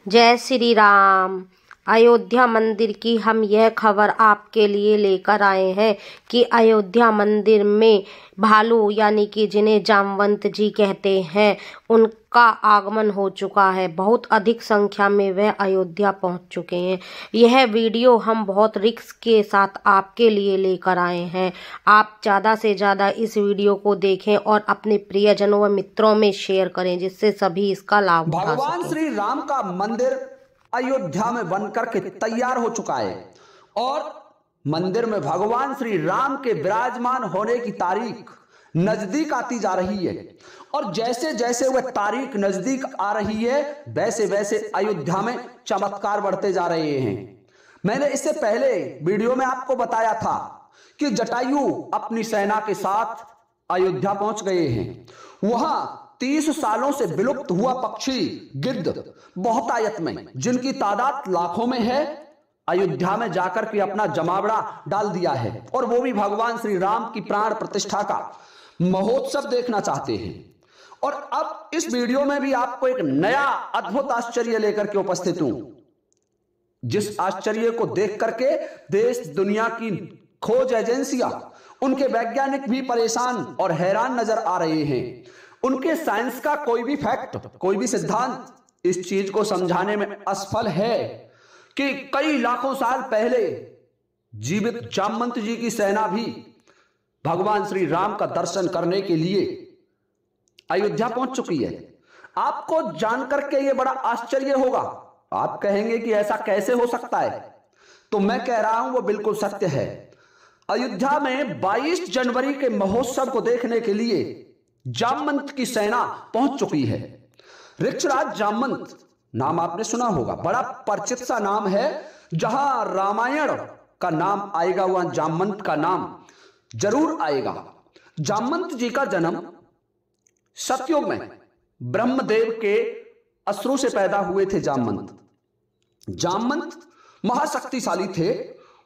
जय श्री राम। अयोध्या मंदिर की हम यह खबर आपके लिए लेकर आए हैं कि अयोध्या मंदिर में भालू यानी कि जिन्हें जामवंत जी कहते हैं उनका आगमन हो चुका है। बहुत अधिक संख्या में वह अयोध्या पहुंच चुके हैं। यह वीडियो हम बहुत रिस्क के साथ आपके लिए लेकर आए हैं। आप ज़्यादा से ज़्यादा इस वीडियो को देखें और अपने प्रियजनों व मित्रों में शेयर करें जिससे सभी इसका लाभ उठा सकें। भगवान श्री राम का मंदिर अयोध्या में बनकर के तैयार हो चुका है और मंदिर में भगवान श्री राम के विराजमान होने की तारीख नजदीक आती जा रही है और जैसे जैसे वह तारीख नजदीक आ रही है वैसे वैसे अयोध्या में चमत्कार बढ़ते जा रहे हैं। मैंने इससे पहले वीडियो में आपको बताया था कि जटायु अपनी सेना के साथ अयोध्या पहुंच गए हैं। वहां 30 सालों से विलुप्त हुआ पक्षी गिद्ध बहुतायत में, जिनकी तादाद लाखों में है, अयोध्या में जाकर के अपना जमावड़ा डाल दिया है और वो भी भगवान श्री राम की प्राण प्रतिष्ठा का महोत्सव देखना चाहते हैं। और अब इस वीडियो में भी आपको एक नया अद्भुत आश्चर्य लेकर के उपस्थित हूं, जिस आश्चर्य को देख करके देश दुनिया की खोज एजेंसियां, उनके वैज्ञानिक भी परेशान और हैरान नजर आ रहे हैं। उनके साइंस का कोई भी फैक्ट, कोई भी सिद्धांत इस चीज को समझाने में असफल है कि कई लाखों साल पहले जीवित जामवंत जी की सेना भी भगवान श्री राम का दर्शन करने के लिए अयोध्या पहुंच चुकी है। आपको जानकर के यह बड़ा आश्चर्य होगा। आप कहेंगे कि ऐसा कैसे हो सकता है, तो मैं कह रहा हूं वो बिल्कुल सत्य है। अयोध्या में 22 जनवरी के महोत्सव को देखने के लिए जामवंत की सेना पहुंच चुकी है। ऋक्षराज जामवंत नाम आपने सुना होगा, बड़ा परिचित सा नाम है। जहां रामायण का नाम आएगा वहां जामवंत का नाम जरूर आएगा। जामवंत जी का जन्म सतयुग में ब्रह्मदेव के अश्रु से पैदा हुए थे। जामवंत महाशक्तिशाली थे,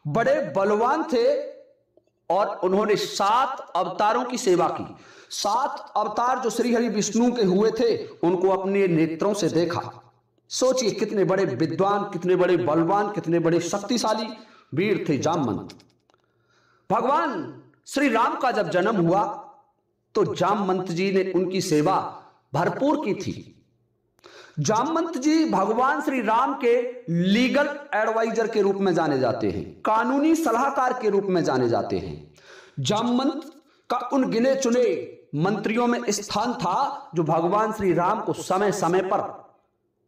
बड़े बलवान थे और उन्होंने 7 अवतारों की सेवा की। 7 अवतार जो श्री हरि विष्णु के हुए थे उनको अपने नेत्रों से देखा। सोचिए कितने बड़े विद्वान, कितने बड़े बलवान, कितने बड़े शक्तिशाली वीर थे जामवंत। भगवान श्री राम का जब जन्म हुआ तो जामवंत जी ने उनकी सेवा भरपूर की थी। जामवंत जी भगवान श्री राम के लीगल एडवाइजर के रूप में जाने जाते हैं, कानूनी सलाहकार के रूप में जाने जाते हैं। जामवंत का उन गिने चुने मंत्रियों में स्थान था जो भगवान श्री राम को समय समय पर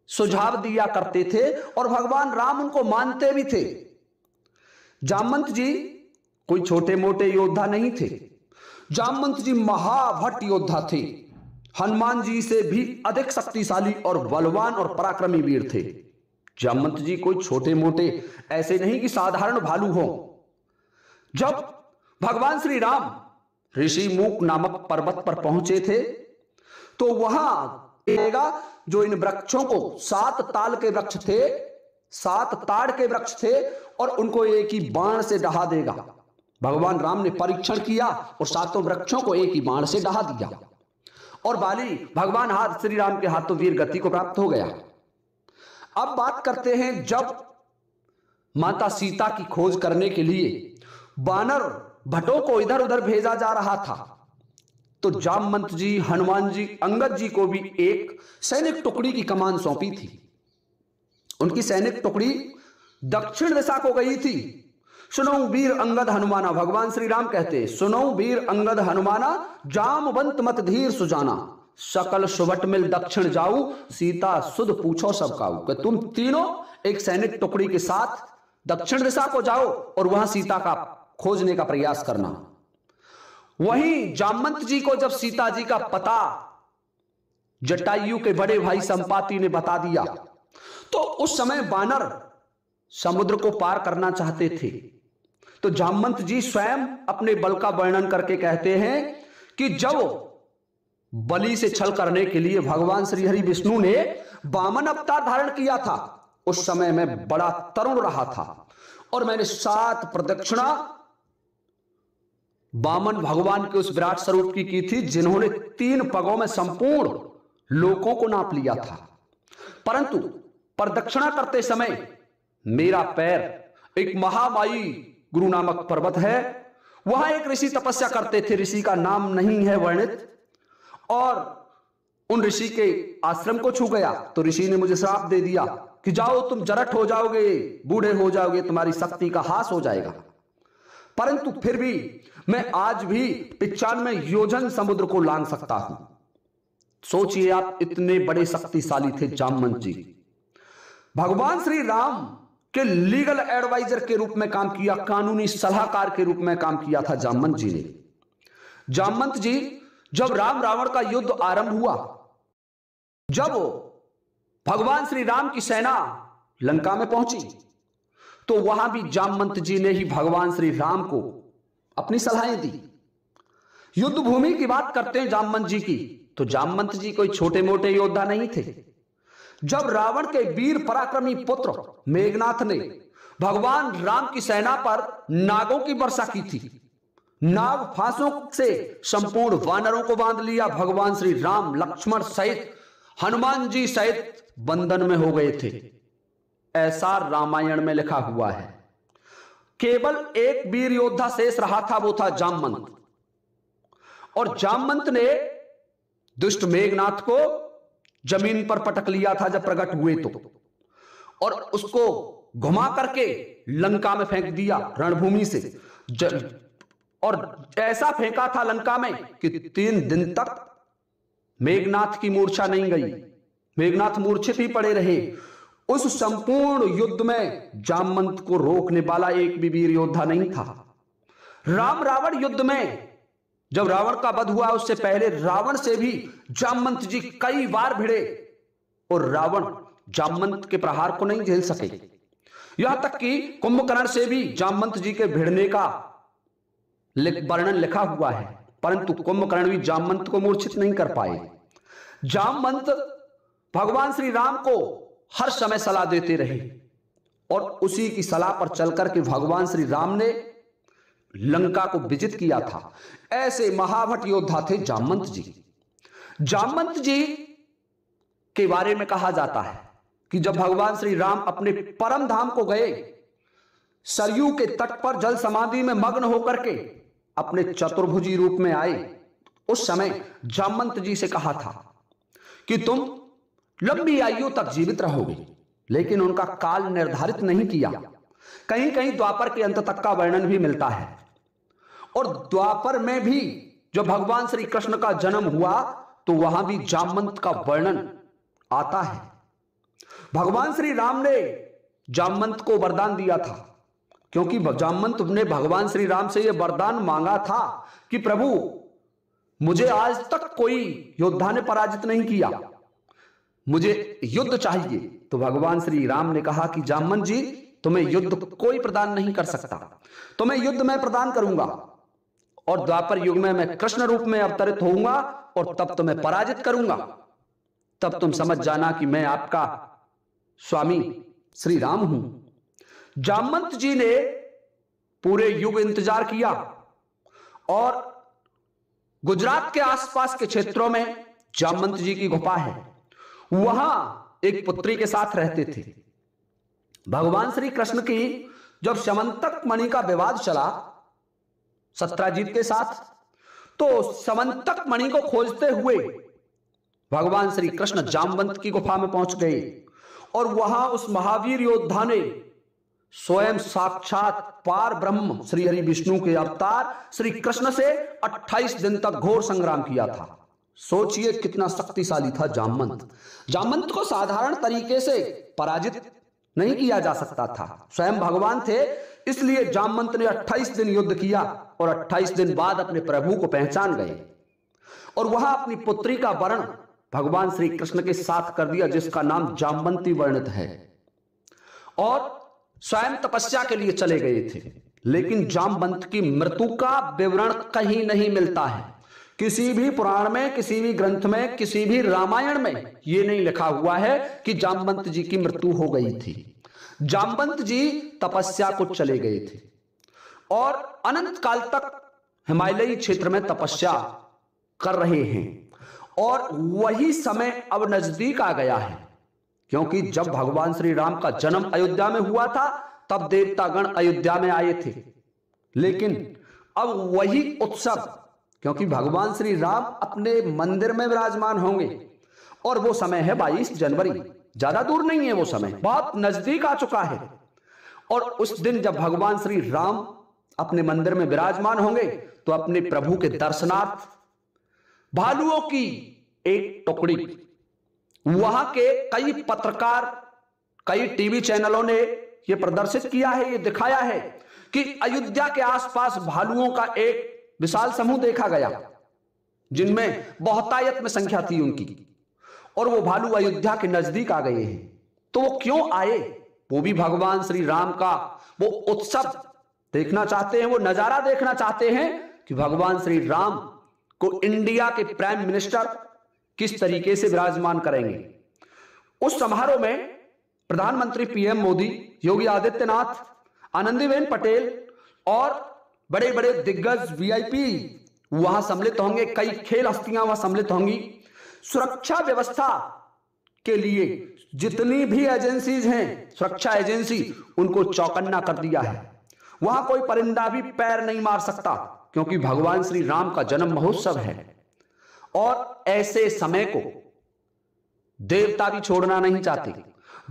सुझाव दिया करते थे और भगवान राम उनको मानते भी थे। जामवंत जी कोई छोटे मोटे योद्धा नहीं थे। जामवंत जी महाभट योद्धा थे। हनुमान जी से भी अधिक शक्तिशाली और बलवान और पराक्रमी वीर थे। जामवंत जी कोई छोटे मोटे ऐसे नहीं कि साधारण भालू हो। जब भगवान श्री राम ऋषि मूक नामक पर्वत पर पहुंचे थे तो वहां देगा जो इन वृक्षों को 7 ताल के वृक्ष थे, 7 ताड़ के वृक्ष थे और उनको एक ही बाण से डहा देगा। भगवान राम ने परीक्षण किया और 7 वृक्षों को एक ही बाण से डहा दिया और बाली भगवान श्री राम के हाथों वीर गति को प्राप्त हो गया। अब बात करते हैं जब माता सीता की खोज करने के लिए वानर भटों को इधर उधर भेजा जा रहा था तो जामवंत जी, हनुमान जी, अंगद जी को भी एक सैनिक टुकड़ी की कमान सौंपी थी। उनकी सैनिक टुकड़ी दक्षिण दिशा को गई थी। सुनो वीर अंगद हनुमाना, भगवान श्री राम कहते, सुनो वीर अंगद हनुमाना, जामवंत मत धीर सुजाना, सकल सुबट मिल दक्षिण जाऊ, सीता सुध पूछो सब काऊ। कि तुम तीनों एक सैनिक टुकड़ी के साथ दक्षिण दिशा को जाओ और वहां सीता का खोजने का प्रयास करना। वहीं जामवंत जी को जब सीता जी का पता जटायु के बड़े भाई संपाति ने बता दिया तो उस समय वानर समुद्र को पार करना चाहते थे। तो जामवंत जी स्वयं अपने बल का वर्णन करके कहते हैं कि जब बलि से छल करने के लिए भगवान श्री हरि विष्णु ने वामन अवतार धारण किया था उस समय मैं बड़ा तरुण रहा था और मैंने 7 प्रदक्षिणा वामन भगवान के उस विराट स्वरूप की थी जिन्होंने 3 पगों में संपूर्ण लोकों को नाप लिया था। परंतु प्रदक्षिणा करते समय मेरा पैर एक महामाई गुरु नामक पर्वत है, वहां एक ऋषि तपस्या करते थे, ऋषि का नाम नहीं है वर्णित, और उन ऋषि के आश्रम को छू गया तो ऋषि ने मुझे श्राप दे दिया कि जाओ तुम जरठ हो जाओगे, बूढ़े हो जाओगे, तुम्हारी शक्ति का हास हो जाएगा। परंतु फिर भी मैं आज भी 95 योजन समुद्र को लांघ सकता हूं। सोचिए आप, इतने बड़े शक्तिशाली थे जामवंत जी। भगवान श्री राम के लीगल एडवाइजर के रूप में काम किया, कानूनी सलाहकार के रूप में काम किया था जामवंत जी ने। जामवंत जी जब राम रावण का युद्ध आरंभ हुआ, जब भगवान श्री राम की सेना लंका में पहुंची, तो वहां भी जामवंत जी ने ही भगवान श्री राम को अपनी सलाहें दी। युद्ध भूमि की बात करते हैं जामवंत जी की, तो जामवंत जी कोई छोटे मोटे योद्धा नहीं थे। जब रावण के वीर पराक्रमी पुत्र मेघनाथ ने भगवान राम की सेना पर नागों की वर्षा की थी, नाग फांसों से संपूर्ण वानरों को बांध लिया, भगवान श्री राम लक्ष्मण सहित हनुमान जी सहित बंधन में हो गए थे, ऐसा रामायण में लिखा हुआ है। केवल एक वीर योद्धा शेष रहा था, वो था जामवंत। और जामवंत ने दुष्ट मेघनाथ को जमीन पर पटक लिया था जब प्रकट हुए तो, और उसको घुमा करके लंका में फेंक दिया रणभूमि से। और ऐसा फेंका था लंका में कि 3 दिन तक मेघनाथ की मूर्छा नहीं गई, मेघनाथ मूर्छित ही पड़े रहे। उस संपूर्ण युद्ध में जामवंत को रोकने वाला एक भी वीर योद्धा नहीं था। राम रावण युद्ध में जब रावण का वध हुआ, उससे पहले रावण से भी जामवंत जी कई बार भिड़े, और रावण जामवंत के प्रहार को नहीं झेल सके। यहां तक कि कुंभकर्ण से भी जामवंत जी के भिड़ने का वर्णन लिखा हुआ है, परंतु कुंभकर्ण भी जामवंत को मूर्छित नहीं कर पाए। जामवंत भगवान श्री राम को हर समय सलाह देते रहे, और उसी की सलाह पर चलकर के भगवान श्री राम ने लंका को विजित किया था। ऐसे महाभट योद्धा थे जामवंत जी। जामवंत जी के बारे में कहा जाता है कि जब भगवान श्री राम अपने परम धाम को गए, सरयू के तट पर जल समाधि में मग्न होकर के अपने चतुर्भुजी रूप में आए, उस समय जामवंत जी से कहा था कि तुम लंबी आयु तक जीवित रहोगे, लेकिन उनका काल निर्धारित नहीं किया। कहीं कहीं द्वापर के अंत तक का वर्णन भी मिलता है, और द्वापर में भी जब भगवान श्री कृष्ण का जन्म हुआ तो वहां भी जामवंत का वर्णन आता है। भगवान श्री राम ने जामवंत को वरदान दिया था, क्योंकि जामवंत ने भगवान श्री राम से यह वरदान मांगा था कि प्रभु, मुझे आज तक कोई योद्धा ने पराजित नहीं किया, मुझे युद्ध चाहिए। तो भगवान श्री राम ने कहा कि जामवंत जी, तुम्हें युद्ध कोई प्रदान नहीं कर सकता, तुम्हें युद्ध मैं प्रदान करूंगा, और द्वापर युग में मैं कृष्ण रूप में अवतरित होऊंगा, और तब तुम्हें पराजित करूंगा। तब तुम समझ जाना कि मैं आपका स्वामी श्री राम हूं। जामवंत जी ने पूरे युग इंतजार किया, और गुजरात के आसपास के क्षेत्रों में जामवंत जी की गुफा है, वहां एक पुत्री के साथ रहते थे। भगवान श्री कृष्ण की जब समंतक मणि का विवाद चला सत्राजीत के साथ, तो समंतक मणि को खोजते हुए भगवान श्री कृष्ण जामवंत की गुफा में पहुंच गए, और वहां उस महावीर योद्धा ने स्वयं साक्षात पार ब्रह्म श्री हरि विष्णु के अवतार श्री कृष्ण से 28 दिन तक घोर संग्राम किया था। सोचिए कितना शक्तिशाली था जामवंत। जामवंत को साधारण तरीके से पराजित नहीं किया जा सकता था, स्वयं भगवान थे, इसलिए जामवंत ने 28 दिन युद्ध किया, और 28 दिन बाद अपने प्रभु को पहचान गए, और वहां अपनी पुत्री का वर्ण भगवान श्री कृष्ण के साथ कर दिया, जिसका नाम जामवंती वर्णित है, और स्वयं तपस्या के लिए चले गए थे। लेकिन जामवंत की मृत्यु का विवरण कहीं नहीं मिलता है, किसी भी पुराण में, किसी भी ग्रंथ में, किसी भी रामायण में यह नहीं लिखा हुआ है कि जामवंत जी की मृत्यु हो गई थी। जामवंत जी तपस्या को चले गए थे, और अनंत काल तक हिमालयी क्षेत्र में तपस्या कर रहे हैं, और वही समय अब नजदीक आ गया है क्योंकि जब भगवान श्री राम का जन्म अयोध्या में हुआ था तब देवतागण अयोध्या में आए थे, लेकिन अब वही उत्सव, क्योंकि भगवान श्री राम अपने मंदिर में विराजमान होंगे और वो समय है 22 जनवरी, ज्यादा दूर नहीं है, वो समय बहुत नजदीक आ चुका है। और उस दिन जब भगवान श्री राम अपने मंदिर में विराजमान होंगे तो अपने प्रभु के दर्शनार्थ भालुओं की एक टुकड़ी, वहां के कई पत्रकार, कई टीवी चैनलों ने यह प्रदर्शित किया है, यह दिखाया है कि अयोध्या के आसपास भालुओं का एक विशाल समूह देखा गया, जिनमें बहुतायत में संख्या थी उनकी, और वो भालू अयोध्या के नजदीक आ गए हैं। तो वो क्यों आए? वो भी भगवान श्री राम का वो उत्सव देखना चाहते हैं, वो नजारा देखना चाहते हैं कि भगवान श्री राम को इंडिया के प्राइम मिनिस्टर किस तरीके से विराजमान करेंगे। उस समारोह में प्रधानमंत्री पीएम मोदी, योगी आदित्यनाथ, आनंदीबेन पटेल और बड़े बड़े दिग्गज वीआईपी वहां सम्मिलित होंगे, कई खेल हस्तियां वहां सम्मिलित होंगी। सुरक्षा व्यवस्था के लिए जितनी भी एजेंसीज हैं, सुरक्षा एजेंसी, उनको चौकन्ना कर दिया है। वहां कोई परिंदा भी पैर नहीं मार सकता, क्योंकि भगवान श्री राम का जन्म महोत्सव है। और ऐसे समय को देवता भी छोड़ना नहीं चाहते,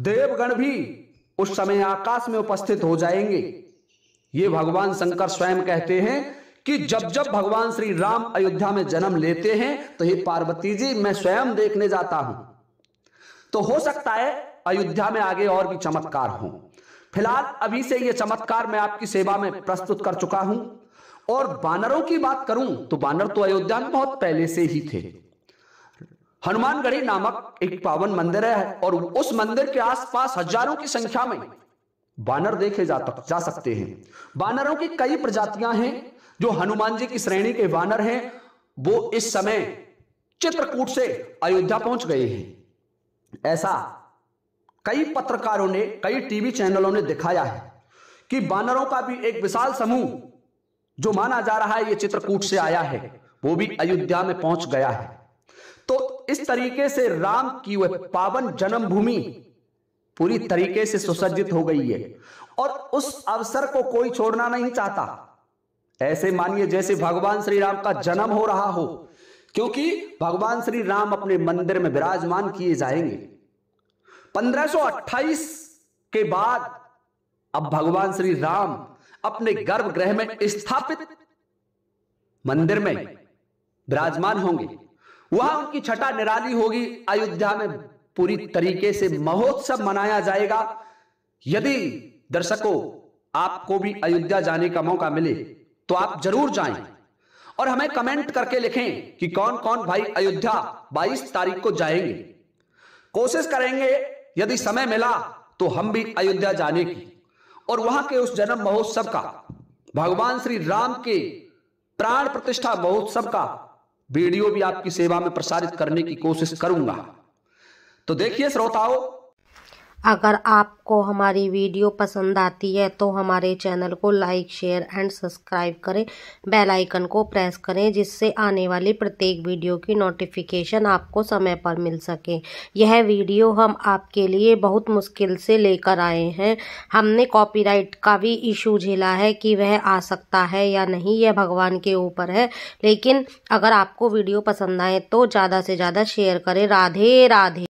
देवगण भी उस समय आकाश में उपस्थित हो जाएंगे। ये भगवान शंकर स्वयं कहते हैं कि जब जब भगवान श्री राम अयोध्या में जन्म लेते हैं तो हे पार्वती जी, मैं स्वयं देखने जाता हूं। तो हो सकता है अयोध्या में आगे और भी चमत्कार हों। फिलहाल अभी से ये चमत्कार मैं आपकी सेवा में प्रस्तुत कर चुका हूं। और बानरों की बात करूं तो बानर तो अयोध्या में बहुत पहले से ही थे। हनुमानगढ़ी नामक एक पावन मंदिर है और उस मंदिर के आसपास हजारों की संख्या में बानर देखे जा सकते हैं। बानरों की कई प्रजातियां हैं। जो हनुमान जी की श्रेणी के बानर हैं वो इस समय चित्रकूट से अयोध्या पहुंच गए हैं। ऐसा कई पत्रकारों ने, कई टीवी चैनलों ने दिखाया है कि बानरों का भी एक विशाल समूह, जो माना जा रहा है ये चित्रकूट से आया है, वो भी अयोध्या में पहुंच गया है। तो इस तरीके से राम की वह पावन जन्मभूमि पूरी तरीके से सुसज्जित हो गई है और उस अवसर को कोई छोड़ना नहीं चाहता। ऐसे मानिए जैसे भगवान श्री राम का जन्म हो रहा हो, क्योंकि भगवान श्री राम अपने मंदिर में विराजमान किए जाएंगे। 1528 के बाद अब भगवान श्री राम अपने गर्भगृह में स्थापित मंदिर में विराजमान होंगे। वहां उनकी छठा निराली होगी। अयोध्या में पूरी तरीके से महोत्सव मनाया जाएगा। यदि दर्शकों आपको भी अयोध्या जाने का मौका मिले तो आप जरूर जाएं और हमें कमेंट करके लिखें कि कौन कौन भाई अयोध्या 22 तारीख को जाएंगे। कोशिश करेंगे यदि समय मिला तो हम भी अयोध्या जाने की और वहां के उस जन्म महोत्सव का, भगवान श्री राम के प्राण प्रतिष्ठा महोत्सव का वीडियो भी आपकी सेवा में प्रसारित करने की कोशिश करूंगा। तो देखिए श्रोताओं, अगर आपको हमारी वीडियो पसंद आती है तो हमारे चैनल को लाइक, शेयर एंड सब्सक्राइब करें। बेल आइकन को प्रेस करें जिससे आने वाली प्रत्येक वीडियो की नोटिफिकेशन आपको समय पर मिल सके। यह वीडियो हम आपके लिए बहुत मुश्किल से लेकर आए हैं। हमने कॉपीराइट का भी इशू झेला है कि वह आ सकता है या नहीं, यह भगवान के ऊपर है। लेकिन अगर आपको वीडियो पसंद आए तो ज़्यादा से ज़्यादा शेयर करें। राधे राधे।